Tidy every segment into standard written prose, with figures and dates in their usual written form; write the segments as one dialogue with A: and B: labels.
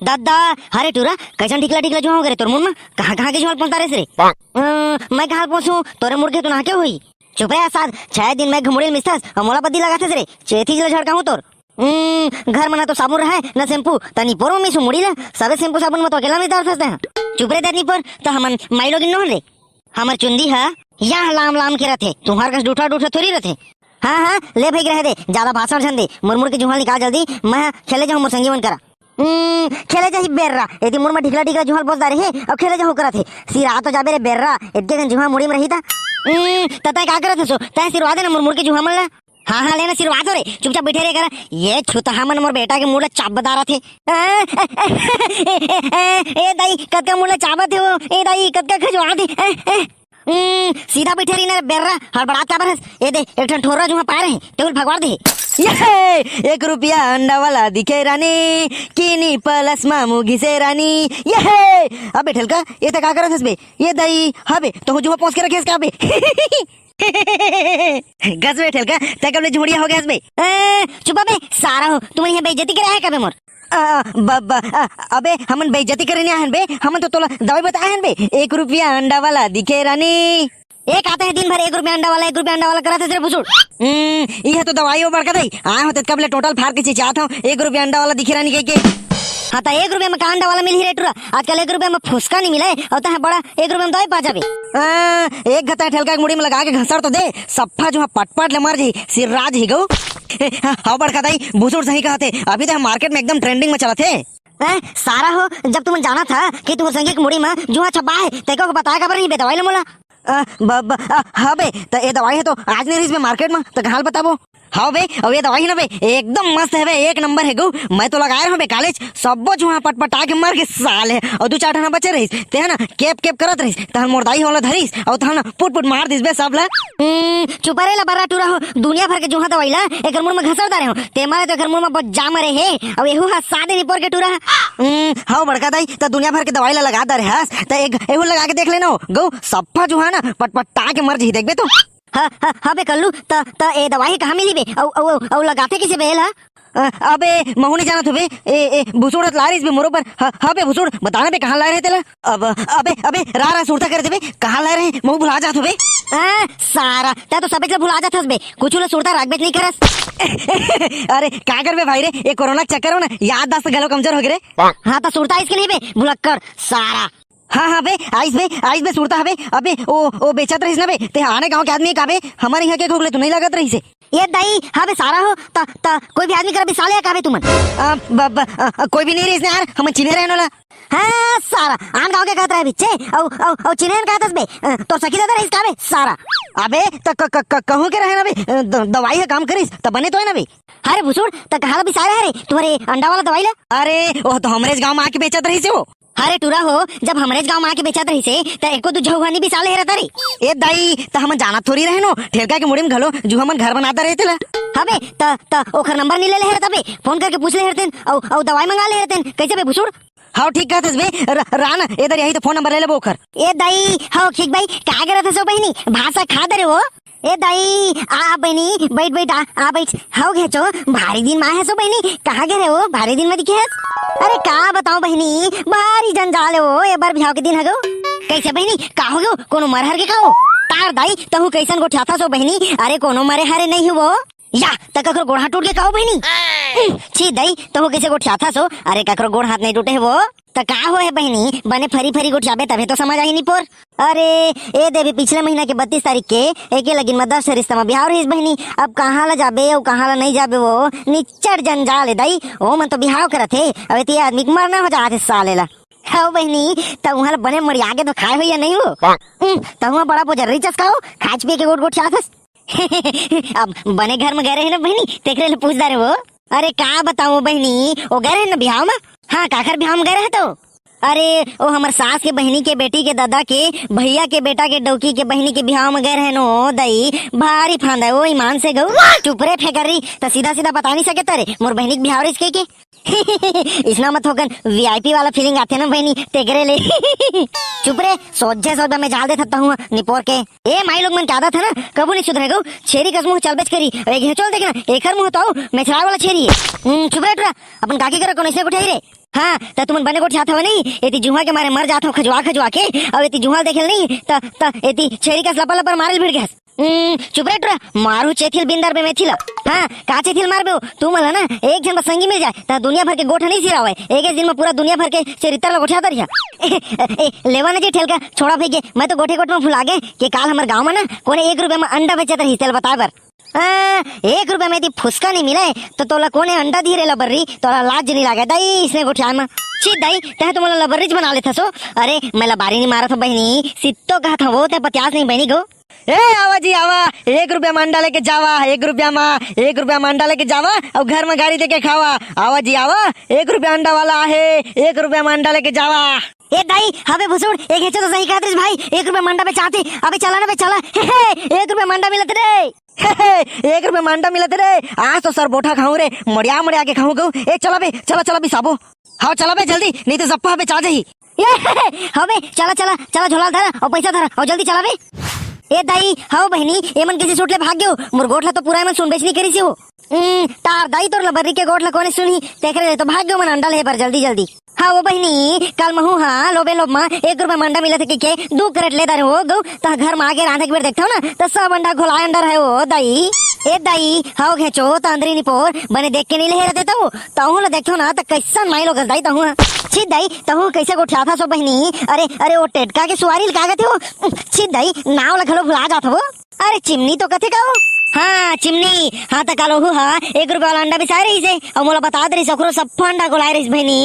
A: दादा हरे टूरा कैसन ढिकला ढिकला जो करे तोर मुंह में कहां कहां के झोल पहुंचता रे रे मैं कहां पहुंचू तोरे मुड़ के तू ना के हुई चुप रे साथ 6 दिन मैं घमुड़िल मिस्तस और मोला बद्दी लगाथे रे चेथी जला झड़का हूं तोर घर में ना तो साबुन रहा है ना शैम्पू तनी पोरो में सु मुड़ी ला सबे शैम्पू साबुन में तो अकेला में डाल फसते हैं चुप रे दनी पर तो हमन माइलो गिन न रे हमर चुंदी है यहाँ लाम लाम के रहते तुम्हार कस डूठा डूठा थोड़ी रहते हाँ हाँ ले भाई रह दे ज्यादा भाषण छन दे मुरमुर के जुहाल निकाल जल्दी मैं खेले जाऊं मोर संगी मन करा खेले जाही बेर्रा यदि मुर में ढिकला ढिकला जुहाल बोलता रहे अब खेले जाऊं करा थे सिरा तो जाबे रे बेर्रा इतने दिन जुहा मुड़ी में रही था तय का करत सो तय सिरवा दे ना मुरमुर के जुहा मन ला हाँ हाँ लेना सिरवा दो रे चुपचाप बैठे रे करा ये छुतहा मन मोर बेटा के मुड़ चाप बता रहा थे ए दाई कद का मुड़ चाबत है वो ए दाई कद का खजवा दे सीधा बैठे रही ना बेर्रा हड़बड़ात का बरस ए दे एक ठन ठोरा जुहा पा रहे टेबल भगवाड़ दे ये 1 रुपया अंडा वाला दिखे रानी किनी प्लस मामू घिसे रानी ये अबे ठेलका ये तक का करत हस बे ये दई हबे तो जुहा पहुंच के रखेस का बे गस बे ठेलका तक कबले झुड़िया हो गया बे चुप बे सारा हो तुम यहां बेइज्जती करे है कबे मोर अबे हमन बेइज्जती करने आहन बे हमन तो तोला दवाई बताए हन बे 1 रुपया अंडा वाला दिखे रानी एक आता है दिन भर 1 रुपया अंडा वाला कराते रे बुजुर्ग ये तो दवाई हो बड़का दई आए होते कबले टोटल फार के चिचात हूं 1 रुपया अंडा वाला दिखे रानी के हाँ तो 1 रुपया में अंडा वाला मिल ही रे टुरा आजकल 1 रुपया में फुसका नहीं मिला है और तो बड़ा 1 रुपया में दवाई पा जाबे एक घता ठेलका मुड़ी में लगा के घसर तो दे सफ्फा जो पटपट ले मार जी सिर राज ही गो हाँ बड़का दाई बुजुर्ग सही कहते अभी तो मार्केट में एकदम ट्रेंडिंग में चला थे सारा हो जब तुम जाना था कि तुम संगे की मुड़ी में जुहा छपा है तेको को बताया खबर नहीं बे दवाई ले मोला हाँ बे तो ये दवाई है तो आज नहीं रही मार्केट में तो कहां बताबो हाँ बे अब ये दवाई ना बे एकदम मस्त है बे 1 नंबर है गो मैं तो लगाए रहा बे कॉलेज सबो जुहा पटपटा के मर के साल है और 2-4 ठना बचे रहीस ते है ना केप केप करत रहीस तहन मोरदाई होला धरीस और तहन पुट पुट मार दिस बे सब ला चुप रे ला बरा टूरा हो दुनिया भर के जुहा दवाई ला एकर मुंह में घसरदा रहे हो ते मारे तो एकर मुंह में बहुत जाम रहे है अब एहू हा सादे नहीं पर के टूरा हां बड़का दाई तो दुनिया भर के दवाई ला लगा दे हस तो एक एहू लगा के देख लेना गो सफ्फा जुहा ना पटपटा के मर जी देख बे तो हाँ बे कल्लू त ए दवाई कहाँ मिली बे औ लगाते किसे बे ला अबे महू नहीं जाना बे ए भुसुड़त ला रही बे मोरो पर हाँ बे भुसुड़ बताना बे कहाँ ला रहे तेला अब अबे रा सुड़ता कर दे बे कहाँ ला रहे महू भुला जात बे सारा ता तो सबे भुला जात बे कुछ ला सुड़ता राग बेच नहीं करस अरे क्या कर बे भाई रे ये कोरोना के चक्कर हो ना याददाश्त गलो कमजोर हो गए हाँ तो सुड़ता इसके लिए बे भुलक्कड़ सारा हाँ बे आइस बे सुड़ता हबे अबे ओ बेचत रहीस ना बे ते आने गांव के आदमी काबे हमारे यहाँ के घोगले तो नहीं लागत रही से ये दाई हाँ बे सारा हो ता कोई भी आदमी कर बे साले काबे तुमन कोई भी नहीं रहीस यार हम चिन्हे रहने वाला हाँ सारा आन गांव के कहत रहे बिच्चे औ चिन्हे कहतस बे तो सखी दादा रहीस काबे सारा अबे त कहूं के रहे ना बे दवाई है काम करिस त बने तो है ना बे अरे भुसुड़ त कहां भी सारे हरे तुम्हारे अंडा वाला दवाई ला अरे वो तो हमरे गांव में आके बेचत रही से हो अरे टूरा हो जब हमारे गांव में आके बेचत रही से त एको तो झौहानी भी साले रहता रे ए दाई त हम जाना थोड़ी रहे नो ठेलका के मुड़ी में घलो जो हमन घर बनाता रहते ला हबे त ओखर नंबर नहीं ले ले तबे फोन करके पूछ ले हरतेन औ दवाई मंगा ले हरतेन कैसे बे भुसुड़ हाँ ठीक कहत बे राना इधर यही तो फोन नंबर ले ले ओखर ए दाई हाँ ठीक भाई का करत सो बहिनी भाषा खा दे रे वो ए दाई आ बहनी बैठ आ बैठ हाउ घेचो भारी दिन माँ है सो बहनी कहाँ गए हो भारी दिन में दिखे अरे का बताओ बहनी भारी जंजाल हो ये बार बिहाव के दिन है कैसे बहनी का हो गयो कोनो मर हर के खाओ तार दाई तहु कैसन गोठा था सो बहनी अरे कोनो मरे हरे नहीं हुआ या तक गोड़ हाथ टूट के खाओ बहनी छी दाई तहु कैसे गोठा था सो अरे ककरो गोड़ हाथ नहीं टूटे वो तो का हो है बहनी बने फरी गोठियाबे तबे तो समझ आई नहीं पोर अरे ए देवी पिछले महीना के 32 तारीख के एके लगिन में 10 रिश्ता में बिहाव रही बहनी अब कहाँ ला जाबे और कहाँ ला नहीं जाबे वो निच्चर जंजाल है दाई ओ मन तो बिहाव करत है अब ते आदमी के मरना हो जाते साले ला हाँ बहनी तो वहाँ बने मरी आगे तो खाए हो या नहीं हो तो वहाँ बड़ा पोजर चस्काओ खाच पिए के गोट गोट चाहत अब बने घर में गए रहे ना बहनी तेकरे ले पूछ रहे वो अरे का बताऊं बहनी वो गए रहे ना बिहाव में हाँ काखर बिहाव में गए रहे तो अरे वो हमार सास के बहनी के बेटी के दादा के भैया के बेटा के डौकी के बहनी के बिहाव में गए रहे नो दई भारी फांदा वो ईमान से गऊ चुप रे फेकरी तो सीधा सीधा बता नहीं सके तारे मोर बहनी के बिहाव रही के इसना मत होकर वीआईपी वाला फीलिंग आते ना बहनी तेगरे ले चुप रे सोझे सोझा में जाल दे थता हूँ निपोर के ए माई लोग मन क्या था ना कबू नहीं सुधरे गो छेरी कस मुंह चल बेच करी अरे घेचोल देखना एकर मुंह तो मेछराय वाला छेरी है चुप रे टुरा अपन काकी करे कोन ऐसे उठाई रे हाँ तो तुम बने गोठ जात हो नहीं एती जुहा के मारे मर जात हो खजवा खजवा के और एती जुहा देखेल नहीं त एती छेरी का लपा लपर मारेल भिड़ गैस चुप रे टुरा मारू चेथिल बिंदर पे मेथिला हाँ का चेथिल मारबे तू मला ना एक जन संगी मिल जाए ता दुनिया भर के गोठ नहीं सिरावे एक दिन में पूरा दुनिया भर के चरित्र गोठा दरिया लेवा ना जी ठेल का छोड़ा फेंके मैं तो गोठे गोठ में भुला गए कि काल हमारे गांव में ना कोने 1 रुपए में अंडा बेचत रही तेल बता बर 1 रुपए में यदि फुसका नहीं मिले तो तोला कोने अंडा धीरे लबर्री तोला लाज नहीं लागे दाई इसने गोठिया में छी दाई तह तो मला लबर्रीज बना लेता सो अरे मैं लबारी नहीं मारा था बहनी सित्तो कहा था वो ते 50 नहीं बहनी गो ए आवा जी आवा 1 रुपया में अंडा लेके जावा 1 रुपया में अंडा लेके जावा और घर में गाड़ी देके खावा आवा जी आवा 1 रुपया अंडा वाला है 1 रुपया में अंडा लेके जावा ए दाई हवे भुसुड़ एक हेचो तो सही कहत भाई 1 रुपया मंडा पे चाहते अबे चला ना बे चला 1 रुपया मंडा मिलत रे 1 रुपया मंडा मिलत रे आज तो सर बोठा खाऊं रे मड़िया के खाऊं गो ए चला बे चला भी साबो हाँ चला बे जल्दी नहीं तो सप्पा हवे चा जाही हवे चला झोला धरा और पैसा धरा और जल्दी चला बे ए दाई हाउ बहनी एमन किसी सूट ले भाग गयो मोर गोठला तो पूरा में सुन बेचनी करी सी हो तार दाई तोर लबर्री के गोठला कोने सुनी देख रहे तो भाग गयो मन अंडा ले पर जल्दी हाँ वो बहनी कल महू हाँ लोबे लोब मा 1 रुपया मंडा मिला थे के 2 करेट ले दारे हो गो ता घर में आके रांधे के बेर देखता हो ना तो सब अंडा घोला अंडा रहे हो दाई ए दाई हाउ घेचो तो अंदरी नहीं पोर बने देख के नहीं ले देता हूँ ताहू ना देखो ना तो कैसा माइलो गस दाई ताहू छी दाई ताहू कैसे गोठा था सो बहनी अरे वो टेटका के सुवारी कागत हो छी दाई नाव लखलो भुला जात हो अरे चिमनी तो कथे का हो हाँ चिमनी हाँ तो कालो हूँ हाँ 1 रुपया वाला अंडा भी सारे ही से और मोला बता दे रही सकरो सब अंडा गोलाए रही बहनी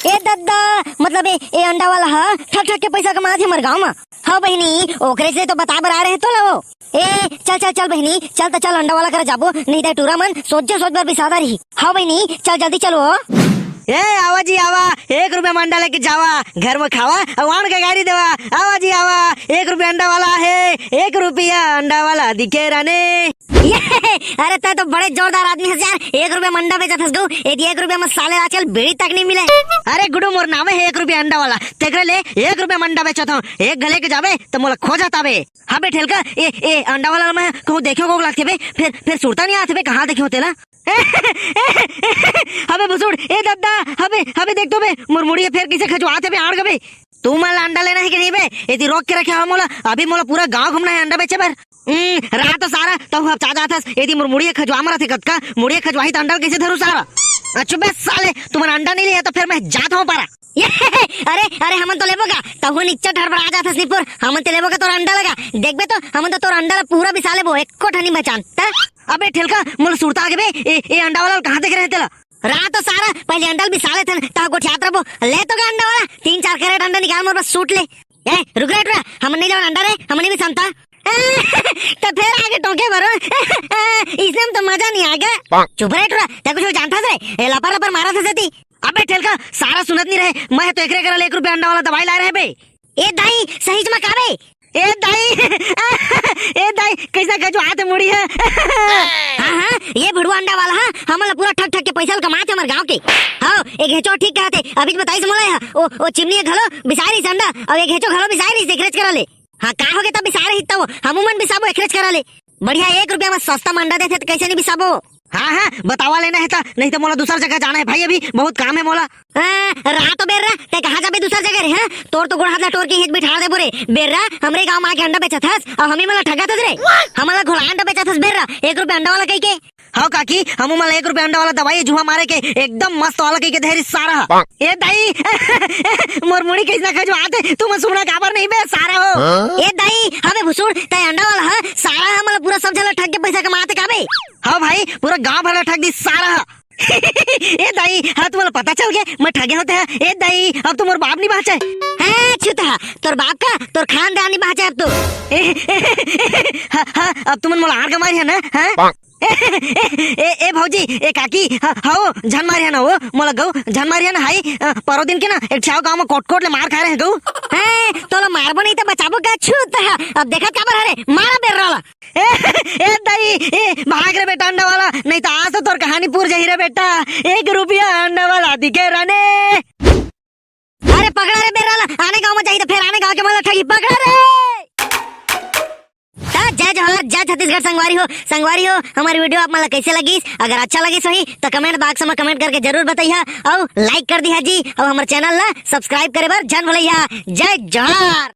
A: ए दद्दा मतलब ए अंडा वाला हाँ ठक के पैसा कमा थे हमारे गाँव में हाँ बहनी ओकरे से तो बता बरा रहे तो लो ए चल बहनी चल अंडा वाला कर जाबो नहीं तो टूरा मन सोच बार भी सादा रही हाँ बहनी चल जल्दी चलो ए आवा जी आवा 1 रुपया मंडा लेके जावा घर में खावा और वाण का गाड़ी देवा आवा जी आवा 1 रुपया अंडा वाला है 1 रुपया अंडा वाला दिखे रहने अरे ता तो बड़े जोरदार आदमी है यार 1 रुपया मंडा बेचा थस गो 1 रुपया में साले आजकल बीड़ी तक नहीं मिले अरे गुडू मोर नाम है 1 रुपया अंडा वाला तेरे ले 1 रुपया मंडा बेचा था एक गले के जावे तो मोला खो जाता बे हाँ बे ठेलका ए अंडा वाला मैं कहूँ देखो को लगते बे फिर सुरता नहीं आते बे कहाँ देखे होते ना हबे बुसुड़ ए दद्दा हबे देख तो बे मुरमुड़ी फिर किसे खजवाते बे आड़ गबे तू मला अंडा लेना है कि नहीं बे यदि रोक के रखे मोला अभी मोला पूरा गांव घूमना है अंडा बेचे बर रात तो सारा तो अब चा जाता यदि मुरमुड़ी खजवा मरा थे कतका मुड़िया खजवाही तो अंडा कैसे धरू सारा अच्छा बे साले तुम्हारा अंडा नहीं लिया तो फिर मैं जाता हूँ पारा अरे हमन तो लेबोगा तहु नीचे धड़बड़ा जाता स्लीपर हमन तो लेबोगा तोर अंडा लगा देखबे तो हमन तो तोर अंडा पूरा बिसाले बो एको ठनी बचान अबे ठेलका मोल सुरता आगे बे ए अंडा वाला कहां देख रहे तेला रात तो सारा पहले अंडा बिसाले थे ता को छात्र बो ले तो अंडा वाला 3-4 कैरेट अंडा निकाल मोर बस सूट ले ए रुक रे हमन नहीं लेवन अंडा रे हमन नहीं भी संता तो फिर आगे टोके भरो इसमें तो मजा नहीं आएगा चुप रे टुरा ते कुछ जानता रे लपर मारा था सेती अबे ठेलका सारा सुनत नहीं रहे मैं तो एकरे करल 1 रुपया अंडा वाला दवाई ला रहे बे ए दाई सही में काबे ए दाई कैसा खजवा हाथ मुड़ी है हाँ ये भड़ुआ अंडा वाला हाँ हमारा पूरा ठक के पैसा कमाते हमारे गांव के हाँ एक हेचो ठीक कहते अभी बताई मोला ओ चिमनी घलो बिसारी अंडा और एक हेचो घलो बिसारी एकरेज करा ले हाँ का हो गया तब बिसारे हित्ता वो हमूमन बिसाबो एकरेज करा ले बढ़िया 1 रुपया में सस्ता मंडा देते तो कैसे नहीं बिसाबो हाँ बतावा लेना है था नहीं तो मोला दूसरा जगह जाना है भाई अभी बहुत काम है मोला रहा तो बेर रहा ते कहाँ जाबे दूसरा जगह रे हाँ तोर तो गोड़ हाथ टोर के हित बिठा दे बोरे बेर रहा हमरे गांव में आके अंडा बेचा था और हमें मला ठगा था रे हमारा घोड़ा अंडा बेचा था बेर रहा 1 रुपया अंडा वाला कही के हाँ काकी हम मला 1 रुपया अंडा वाला दवाई जुआ मारे के एकदम मस्त वाला कही के धैर्य सारा ए दाई मोर मुड़ी कैसा खजवाते तुम सुना काबर नहीं बे सारा हो ए दाई हमें भुसुड़ ते अंडा वाला हाँ सारा हमारा पूरा सब जगह ठग के पैसा कमाते काबे हाँ भाई पूरा गांव भर ठग दी सारा ए दाई हाँ तुम्हारा पता चल गया मैं ठगे होते हैं ए दाई अब तुम और बाप नहीं बाचे है छुता तोर बाप का तोर खानदान नहीं बाचे अब तो हाँ अब तुम मोला आड़ मारी है ना हाँ ए भौजी ए काकी हाओ झन मारी है ना वो मोला गौ झन मारी है ना हाई परो दिन के ना एक छाव गांव में कोट ले मार खा रहे हैं गौ हैं तो मारबो नहीं तो बचाबो का छूता अब देखा काबर हरे मारा बेर वाला ए दाई ए भाग रे बेटा अंडा वाला नहीं तो आज तो तोर कहानी पूर जही रे बेटा 1 रुपया अंडा वाला दिखे रहने अरे पकड़ा रे बेर वाला आने गांव में चाहिए फिर आने गांव के माला ठगी पकड़ा रे जय जोहार, जय छत्तीसगढ़ संगवारी हो हमारी वीडियो आप मन कैसे लगी? अगर अच्छा लगी सही तो कमेंट बॉक्स में कमेंट करके जरूर बताइए और लाइक कर दिया जी और हमारे चैनल ला सब्सक्राइब करे बर जन भलैया। जय जोहार।